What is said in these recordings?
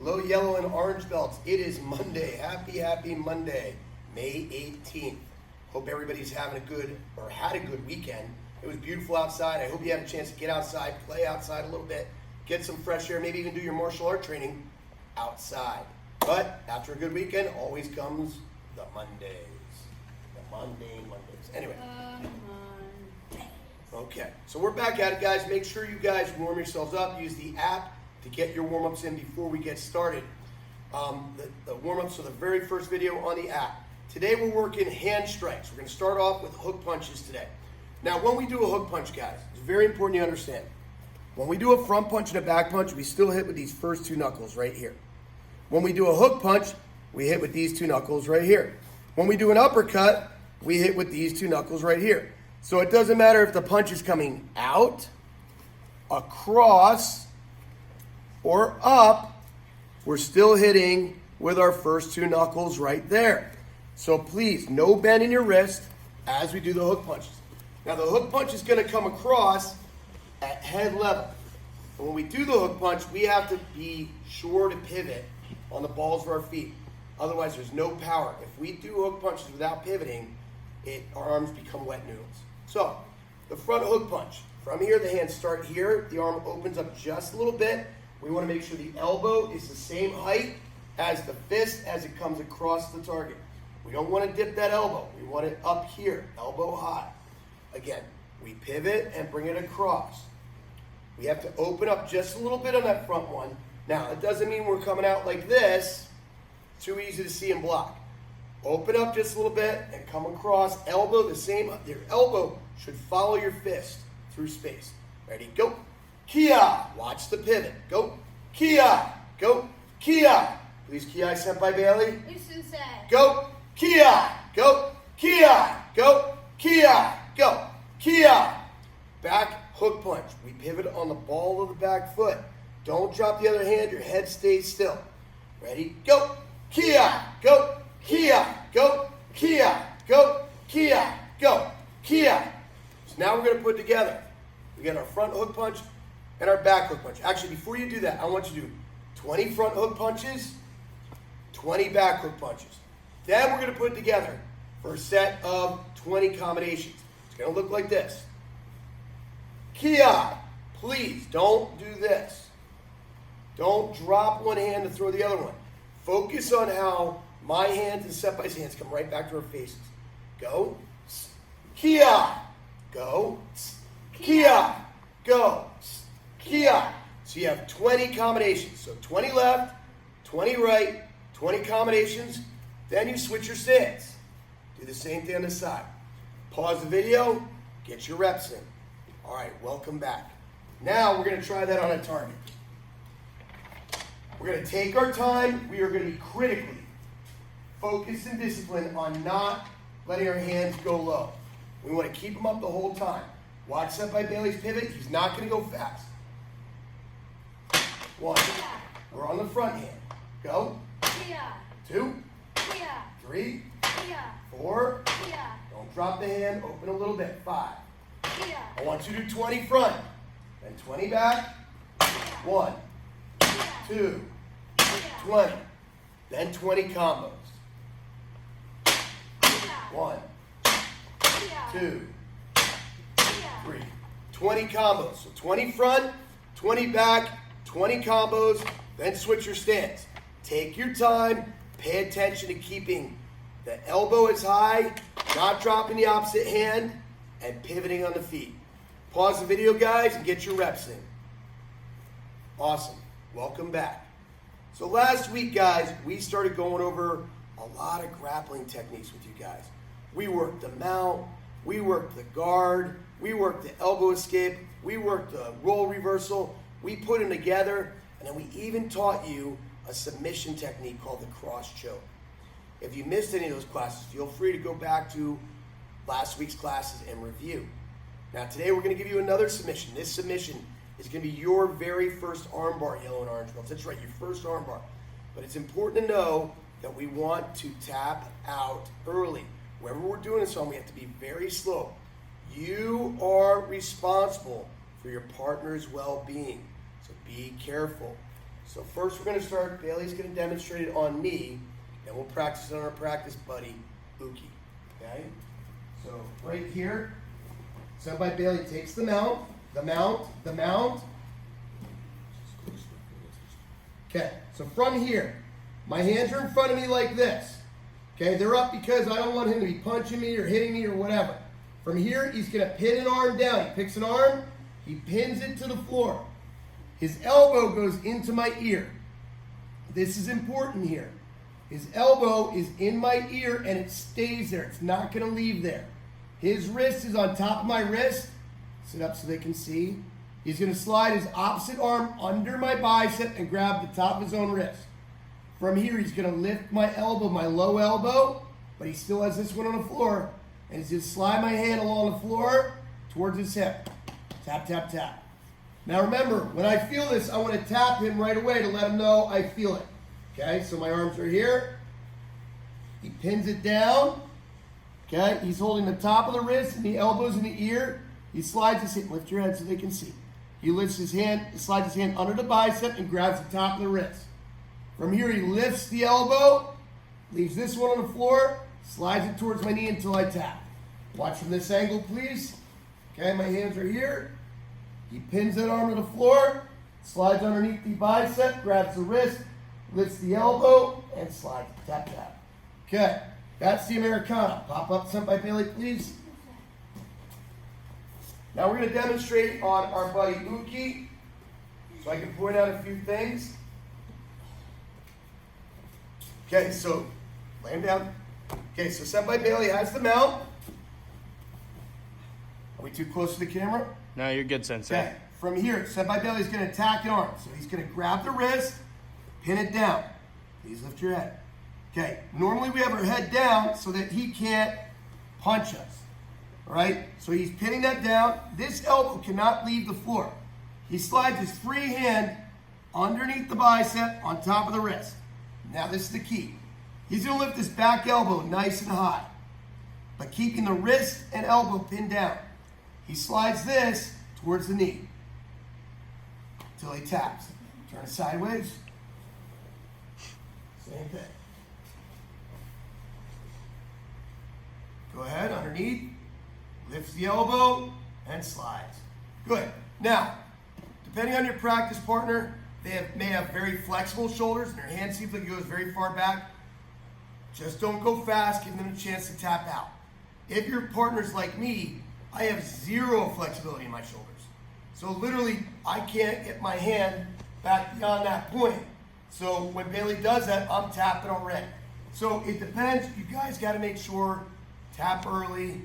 Hello, yellow and orange belts. It is Monday. Happy Monday, May 18th. Hope everybody's having a good, or had a good weekend. It was beautiful outside. I hope you had a chance to get outside, play outside a little bit, get some fresh air, maybe even do your martial art training outside. But after a good weekend, always comes the Mondays. The Mondays. Anyway. Okay, so we're back at it, guys. Make sure you guys warm yourselves up. Use the app to get your warm-ups in before we get started. The warm-ups are the very first video on the app. Today we're working hand strikes. We're going to start off with hook punches today. Now, when we do a hook punch, guys, it's very important you understand. When we do a front punch and a back punch, we still hit with these first two knuckles right here. When we do a hook punch, we hit with these two knuckles right here. When we do an uppercut, we hit with these two knuckles right here. So it doesn't matter if the punch is coming out, across, or up, we're still hitting with our first two knuckles right there. So please, no bend in your wrist as we do the hook punches. Now the hook punch is going to come across at head level. And when we do the hook punch, we have to be sure to pivot on the balls of our feet. Otherwise, there's no power. If we do hook punches without pivoting, our arms become wet noodles. So, the front hook punch. From here, the hands start here. The arm opens up just a little bit. We want to make sure the elbow is the same height as the fist as it comes across the target. We don't want to dip that elbow. We want it up here, elbow high. Again, we pivot and bring it across. We have to open up just a little bit on that front one. Now, it doesn't mean we're coming out like this. Too easy to see and block. Open up just a little bit and come across. Elbow the same. Your elbow should follow your fist through space. Ready? Go. Kia. Watch the pivot. Go. Kia. Go. Kia. Please, Kia, Senpai Bailey. Go. Kia. Go. Kia. Go. Kia. Go. Kia. Back hook punch. We pivot on the ball of the back foot. Don't drop the other hand. Your head stays still. Ready? Go. Kia. Go. Kia, go, Kia, go, Kia, go, Kia. So now we're going to put together. We got our front hook punch and our back hook punch. Actually, before you do that, I want you to do 20 front hook punches, 20 back hook punches. Then we're going to put it together for a set of 20 combinations. It's going to look like this. Kia, please don't do this. Don't drop one hand to throw the other one. Focus on how my hands and Senpai's hands come right back to our faces. Go. Kia. Go. Kia. Go. Kia. So you have 20 combinations. So 20 left, 20 right, 20 combinations. Then you switch your stance. Do the same thing on the side. Pause the video. Get your reps in. All right, welcome back. Now we're going to try that on a target. We're going to take our time. We are going to be critically focus and discipline on not letting our hands go low. We want to keep them up the whole time. Watch Senpai Bailey's pivot. He's not going to go fast. 1. We're on the front hand. Go. 2. 3. 4. Don't drop the hand. Open a little bit. 5. I want you to do 20 front. Then 20 back. 1. 2. 20. Then 20 combos. 1, 2, 3. 20 combos. So 20 front, 20 back, 20 combos, then switch your stance. Take your time. Pay attention to keeping the elbow as high, not dropping the opposite hand, and pivoting on the feet. Pause the video, guys, and get your reps in. Awesome. Welcome back. So last week, guys, we started going over a lot of grappling techniques with you guys. We worked the mount, we worked the guard, we worked the elbow escape, we worked the roll reversal, we put them together, and then we even taught you a submission technique called the cross choke. If you missed any of those classes, feel free to go back to last week's classes and review. Now today we're going to give you another submission. This submission is going to be your very first armbar, yellow and orange belts. That's right, your first armbar. But it's important to know that we want to tap out early. Wherever we're doing this on, we have to be very slow. You are responsible for your partner's well-being, so be careful. So first we're going to start, Bailey's going to demonstrate it on me, and we'll practice it on our practice buddy, Uki. Okay? So right here, Senpai Bailey takes the mount. Okay, so from here, my hands are in front of me like this. Okay, they're up because I don't want him to be punching me or hitting me or whatever. From here, he's going to pin an arm down. He picks an arm, he pins it to the floor. His elbow goes into my ear. This is important here. His elbow is in my ear and it stays there. It's not going to leave there. His wrist is on top of my wrist. Sit up so they can see. He's going to slide his opposite arm under my bicep and grab the top of his own wrist. From here, he's going to lift my elbow, my low elbow, but he still has this one on the floor. And he's going to slide my hand along the floor towards his hip. Tap, tap, tap. Now remember, when I feel this, I want to tap him right away to let him know I feel it. Okay, so my arms are here. He pins it down. Okay, he's holding the top of the wrist and the elbows in the ear. He slides his hand, lift your head so they can see. He lifts his hand, slides his hand under the bicep and grabs the top of the wrist. From here, he lifts the elbow, leaves this one on the floor, slides it towards my knee until I tap. Watch from this angle, please. Okay, my hands are here. He pins that arm to the floor, slides underneath the bicep, grabs the wrist, lifts the elbow, and slides. Tap, tap. Okay, that's the Americana. Pop up Senpai Bailey, please. Now we're going to demonstrate on our buddy Uki, so I can point out a few things. Okay, so lay him down. Okay, so Senpai Bailey has the mount. Are we too close to the camera? No, you're good, Sensei. Okay, from here, Senpai Bailey is going to attack an arm. So he's going to grab the wrist, pin it down. Please lift your head. Okay, normally we have our head down so that he can't punch us. All right, so he's pinning that down. This elbow cannot leave the floor. He slides his free hand underneath the bicep on top of the wrist. Now this is the key. He's going to lift his back elbow nice and high, but keeping the wrist and elbow pinned down. He slides this towards the knee until he taps. Turn it sideways. Same thing. Go ahead, underneath. Lifts the elbow and slides. Good. Now, depending on your practice partner, they may have very flexible shoulders and their hand seems like it goes very far back. Just don't go fast, give them a chance to tap out. If your partner's like me, I have zero flexibility in my shoulders. So literally, I can't get my hand back beyond that point. So when Bailey does that, I'm tapping already. So it depends. You guys got to make sure, tap early,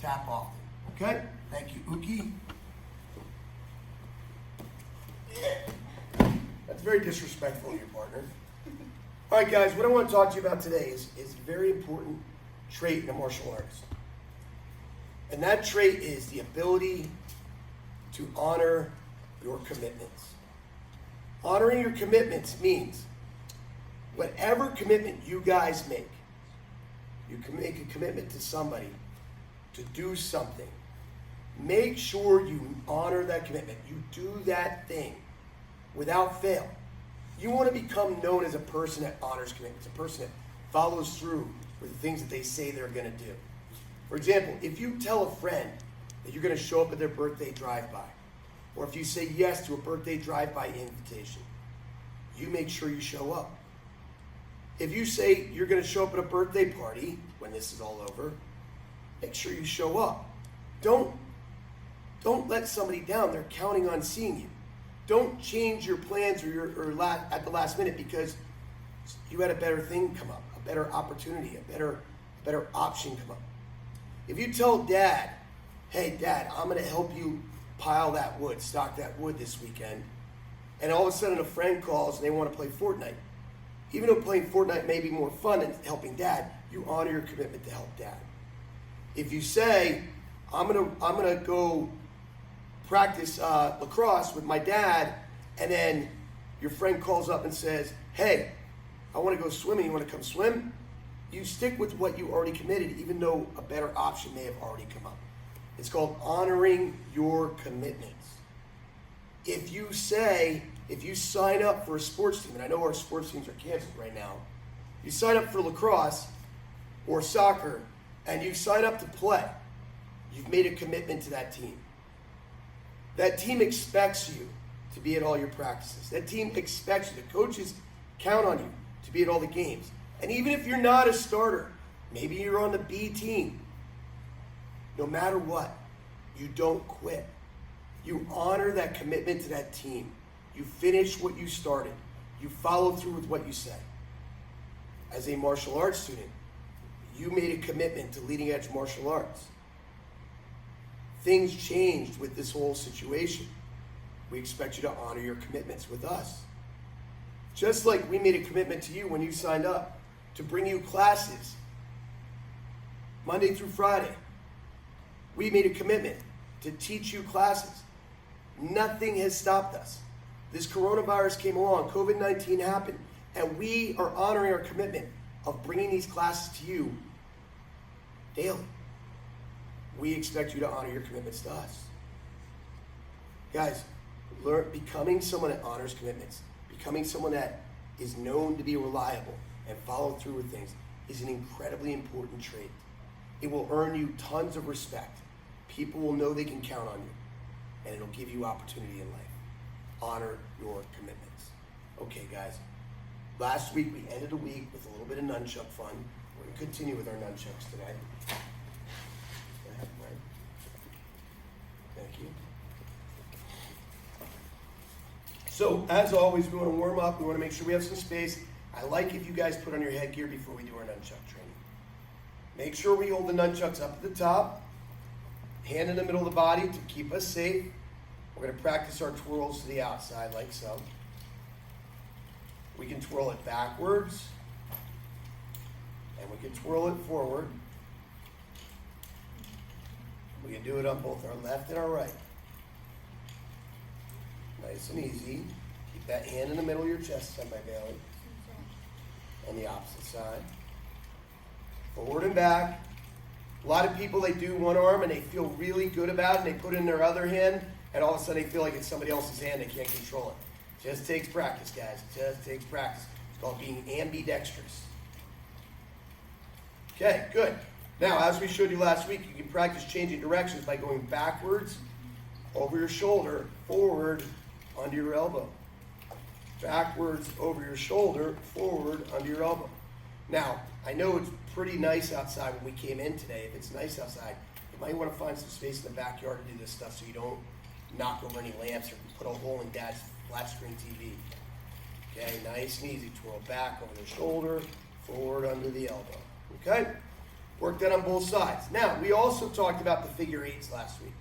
tap often. Okay? Thank you, Uki. That's very disrespectful of your partner. All right, guys, what I want to talk to you about today is a very important trait in a martial artist. And that trait is the ability to honor your commitments. Honoring your commitments means whatever commitment you guys make, you can make a commitment to somebody to do something. Make sure you honor that commitment. You do that thing without fail. You want to become known as a person that honors commitments, a person that follows through with the things that they say they're going to do. For example, if you tell a friend that you're going to show up at their birthday drive-by, or if you say yes to a birthday drive-by invitation, you make sure you show up. If you say you're going to show up at a birthday party when this is all over, make sure you show up. Don't let somebody down. They're counting on seeing you. Don't change your plans at the last minute because you had a better thing come up, a better opportunity, a better option come up. If you tell Dad, hey, Dad, I'm going to help you pile that wood, stock that wood this weekend, and all of a sudden a friend calls and they want to play Fortnite. Even though playing Fortnite may be more fun than helping Dad, you honor your commitment to help Dad. If you say, I'm gonna go practice lacrosse with my dad, and then your friend calls up and says, hey, I want to go swimming, you want to come swim? You stick with what you already committed, even though a better option may have already come up. It's called honoring your commitments. If you say, if you sign up for a sports team, and I know our sports teams are canceled right now, you sign up for lacrosse or soccer, and you sign up to play, you've made a commitment to that team. That team expects you to be at all your practices. That team expects you. The coaches count on you to be at all the games. And even if you're not a starter, maybe you're on the B team, no matter what, you don't quit. You honor that commitment to that team. You finish what you started. You follow through with what you say. As a martial arts student, you made a commitment to leading edge martial arts. Things changed with this whole situation. We expect you to honor your commitments with us. Just like we made a commitment to you when you signed up to bring you classes Monday through Friday. We made a commitment to teach you classes. Nothing has stopped us. This coronavirus came along, COVID-19 happened, and we are honoring our commitment of bringing these classes to you daily. We expect you to honor your commitments to us. Guys, becoming someone that honors commitments, becoming someone that is known to be reliable and follow through with things is an incredibly important trait. It will earn you tons of respect. People will know they can count on you, and it'll give you opportunity in life. Honor your commitments. Okay, guys. Last week, we ended the week with a little bit of nunchuck fun. We're going to continue with our nunchucks today. Go ahead, Brian. Thank you. So, as always, we want to warm up. We want to make sure we have some space. I like if you guys put on your headgear before we do our nunchuck training. Make sure we hold the nunchucks up at the top, hand in the middle of the body to keep us safe. We're going to practice our twirls to the outside like so. We can twirl it backwards, and we can twirl it forward. We can do it on both our left and our right. Nice and easy. Keep that hand in the middle of your chest, side by belly. And the opposite side. Forward and back. A lot of people, they do one arm and they feel really good about it, and they put it in their other hand, and all of a sudden they feel like it's somebody else's hand, they can't control it. Just takes practice, guys. Just takes practice. It's called being ambidextrous. Okay, good. Now, as we showed you last week, you can practice changing directions by going backwards, over your shoulder, forward, under your elbow. Backwards, over your shoulder, forward, under your elbow. Now, I know it's pretty nice outside when we came in today. If it's nice outside, you might want to find some space in the backyard to do this stuff so you don't knock over any lamps or put a hole in Dad's flat screen TV. Okay, nice and easy. Twirl back over the shoulder, forward under the elbow. Okay? Work that on both sides. Now, we also talked about the figure eights last week.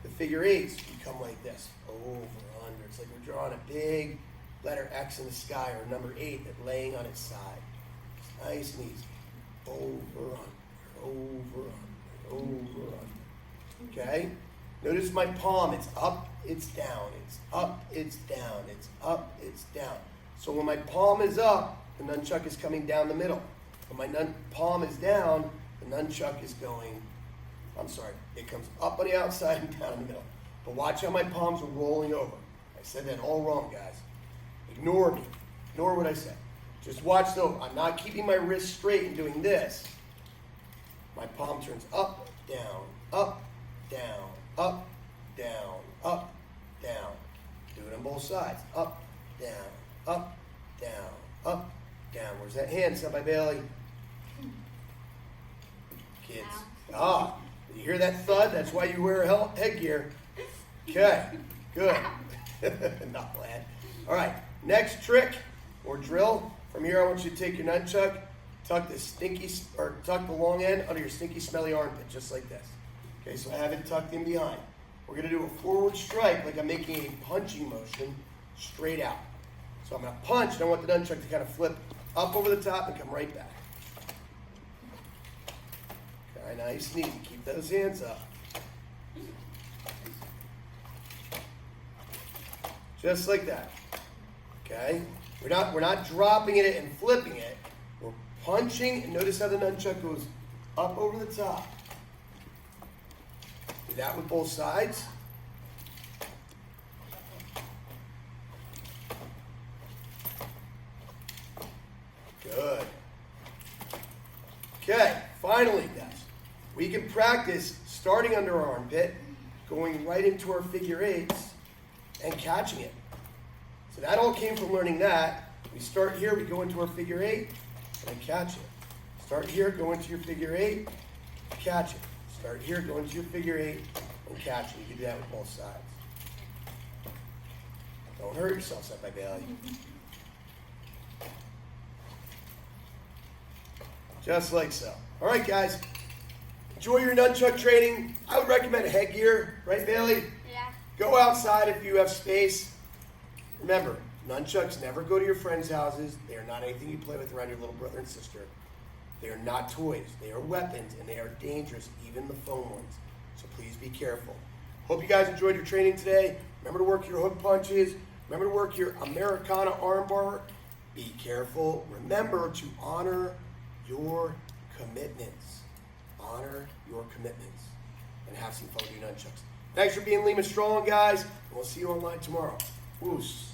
The figure eights become like this, over, under. It's like we're drawing a big letter X in the sky, or number 8 that's laying on its side. It's nice and easy. Over, under, over, under, over, under. Okay? Notice my palm, it's up, it's down, it's up, it's down, it's up, it's down. So when my palm is up, the nunchuck is coming down the middle. When my palm is down, the nunchuck is going, it comes up on the outside and down in the middle. But watch how my palms are rolling over. I said that all wrong, guys. Ignore me. Ignore what I said. Just watch though. I'm not keeping my wrist straight and doing this. My palm turns up, down, up, down, up, down, up, down. Do it on both sides. Up, down, up, down, up, down. Where's that hand? Side by belly. Kids. Ah, you hear that thud? That's why you wear headgear. Okay, good. Not glad. All right, next trick or drill. From here, I want you to take your nunchuck, tuck the long end under your stinky, smelly armpit, just like this. Okay, so I have it tucked in behind. We're gonna do a forward strike, like I'm making a punching motion, straight out. So I'm gonna punch, and I want the nunchuck to kind of flip up over the top and come right back. Okay, nice and easy. Keep those hands up. Just like that. Okay? We're not dropping it and flipping it. We're punching, and notice how the nunchuck goes up over the top. Do that with both sides. Good. Okay, finally, guys, we can practice starting under our armpit, going right into our figure eights, and catching it. So that all came from learning that. We start here, we go into our figure eight, and catch it. Start here, go into your figure eight, catch it. Start here, go into your figure eight, and catch it. You can do that with both sides. Don't hurt yourself, Set by Bailey. Just like so. All right, guys. Enjoy your nunchuck training. I would recommend headgear, right, Bailey? Yeah. Go outside if you have space. Remember, nunchucks never go to your friends' houses. They are not anything you play with around your little brother and sister. They are not toys. They are weapons, and they are dangerous, even the foam ones. So please be careful. Hope you guys enjoyed your training today. Remember to work your hook punches. Remember to work your Americana armbar. Be careful. Remember to honor your commitments. Honor your commitments. And have some fun with your nunchucks. Thanks for being Lima Strong, guys. And we'll see you online tomorrow. Woos.